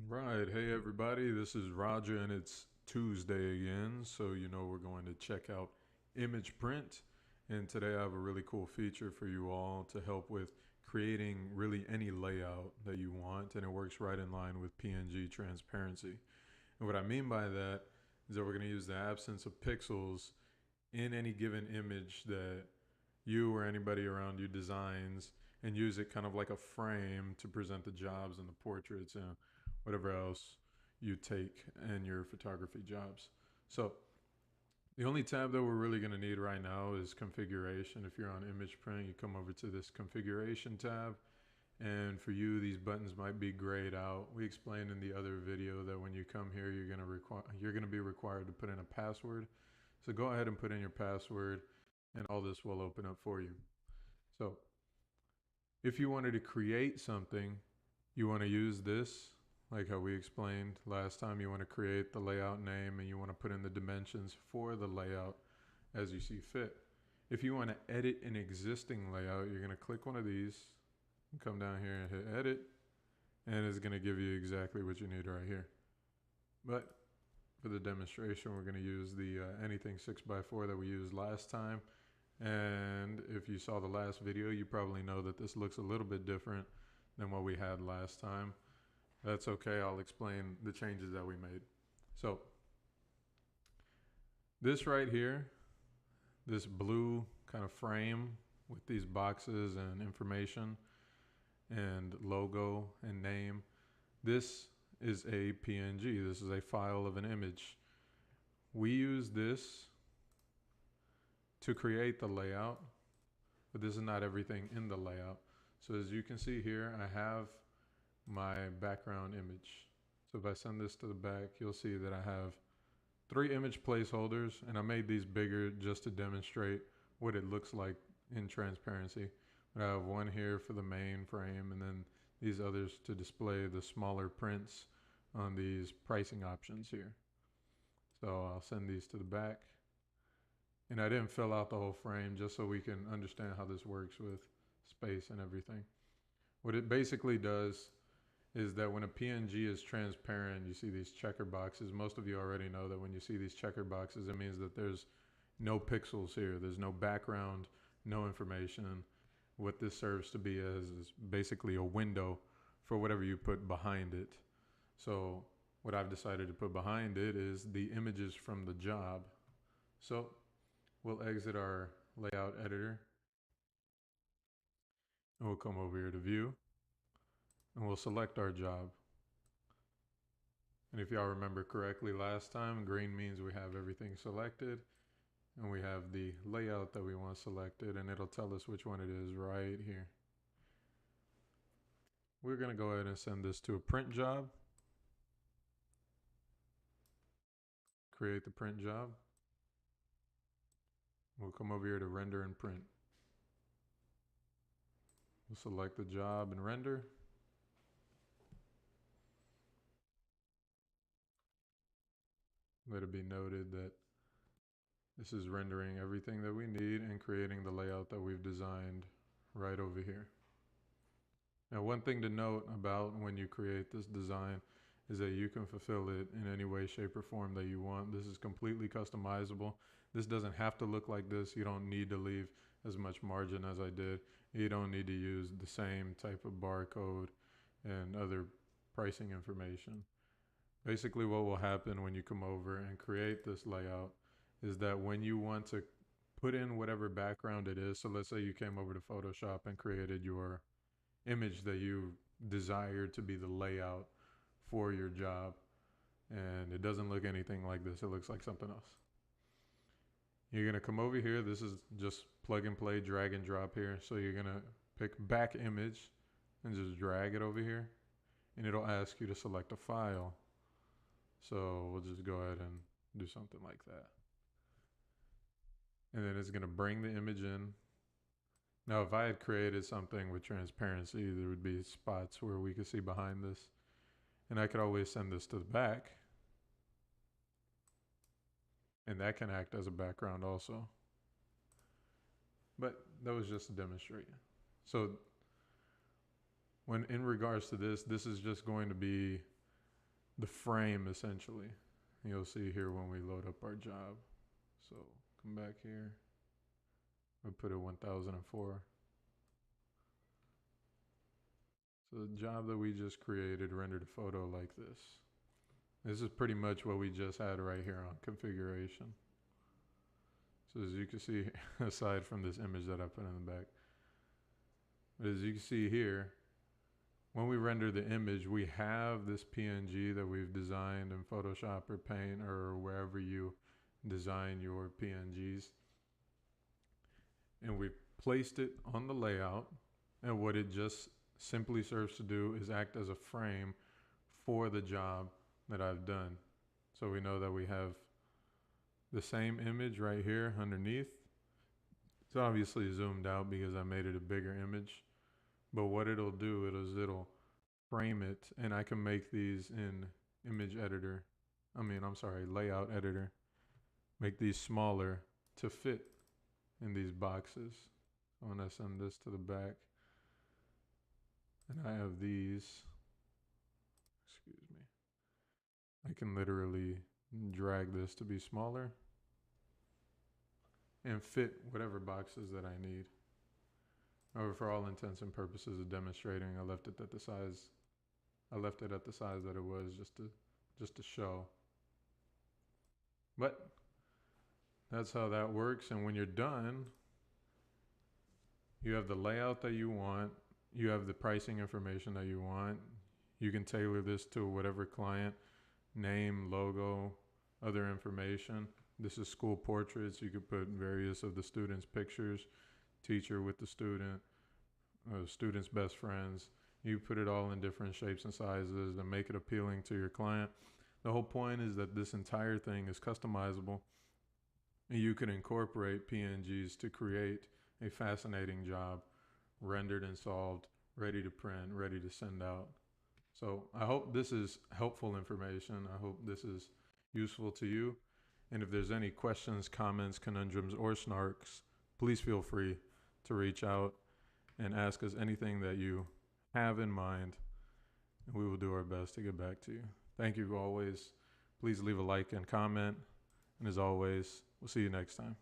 Right. Hey, everybody. This is Roger, and it's Tuesday again. So, we're going to check out ImagePrint. And today I have a really cool feature for you all to help with creating really any layout that you want. And it works right in line with PNG transparency. And what I mean by that is that we're going to use the absence of pixels in any given image that you or anybody around you designs and use it kind of like a frame to present the jobs and the portraits and whatever else you take in your photography jobs. So the only tab that we're really going to need right now is configuration. If you're on ImagePrint, you come over to this configuration tab. And for you, these buttons might be grayed out. We explained in the other video that when you come here, you're gonna be required to put in a password. So go ahead and put in your password, and all this will open up for you. So if you wanted to create something, you want to use this, like how we explained last time. You want to create the layout name and you want to put in the dimensions for the layout as you see fit. If you want to edit an existing layout, you're going to click one of these and come down here and hit edit, and it's going to give you exactly what you need right here. But for the demonstration, we're going to use the anything 6x4 that we used last time. And if you saw the last video, you probably know that this looks a little bit different than what we had last time. That's okay. I'll explain the changes that we made. So this right here, this blue kind of frame with these boxes and information and logo and name, this is a PNG. This is a file of an image. We use this to create the layout, but this is not everything in the layout. So as you can see here, I have my background image. So if I send this to the back, you'll see that I have 3 image placeholders, and I made these bigger just to demonstrate what it looks like in transparency. But I have one here for the main frame, and then these others to display the smaller prints on these pricing options here. So I'll send these to the back. And I didn't fill out the whole frame just so we can understand how this works with space and everything. What it basically does is that when a PNG is transparent, you see these checker boxes. Most of you already know that when you see these checker boxes, it means that there's no pixels here. There's no background, no information. What this serves to be as is basically a window for whatever you put behind it. So what I've decided to put behind it is the images from the job. So we'll exit our layout editor, and we'll come over here to view, and we'll select our job. And if y'all remember correctly last time, green means we have everything selected, and we have the layout that we want selected, and it'll tell us which one it is right here. We're going to go ahead and send this to a print job. Create the print job. We'll come over here to render and print. We'll select the job and render. Let it be noted that this is rendering everything that we need and creating the layout that we've designed right over here. Now, one thing to note about when you create this design is that you can fulfill it in any way, shape, or form that you want. This is completely customizable. This doesn't have to look like this. You don't need to leave as much margin as I did. You don't need to use the same type of barcode and other pricing information. Basically, what will happen when you come over and create this layout is that when you want to put in whatever background it is, so let's say you came over to Photoshop and created your image that you desired to be the layout for your job, and it doesn't look anything like this. It looks like something else. You're going to come over here. This is just plug and play, drag and drop here. So you're going to pick back image and just drag it over here, and it'll ask you to select a file. So we'll just go ahead and do something like that. And then it's going to bring the image in. Now, if I had created something with transparency, there would be spots where we could see behind this. And I could always send this to the back. And that can act as a background also. But that was just to demonstrate. So when in regards to this, this is just going to be the frame essentially. You'll see here when we load up our job. So come back here. We'll put it 1004. So the job that we just created rendered a photo like this. This is pretty much what we just had right here on configuration. So as you can see, aside from this image that I put in the back, but as you can see here, when we render the image, we have this PNG that we've designed in Photoshop or Paint or wherever you design your PNGs. And we've placed it on the layout. And what it just simply serves to do is act as a frame for the job that I've done. So we know that we have the same image right here underneath. It's obviously zoomed out because I made it a bigger image. But what it'll do is it'll frame it, and I can make these in layout editor. Make these smaller to fit in these boxes. So when I send this to the back, and I have these, excuse me, I can literally drag this to be smaller and fit whatever boxes that I need. However, for all intents and purposes of demonstrating, I left it at the size that it was just to show. But that's how that works. And when you're done, you have the layout that you want. You have the pricing information that you want. You can tailor this to whatever client, name, logo, other information. This is school portraits. You could put various of the students' pictures, teacher with the student, student's best friends. You put it all in different shapes and sizes and make it appealing to your client. The whole point is that this entire thing is customizable, and you can incorporate PNGs to create a fascinating job, rendered and solved, ready to print, ready to send out. So I hope this is helpful information. I hope this is useful to you. And if there's any questions, comments, conundrums, or snarks, please feel free to reach out and ask us anything that you have in mind, and we will do our best to get back to you. Thank you always. Please leave a like and comment. And as always, we'll see you next time.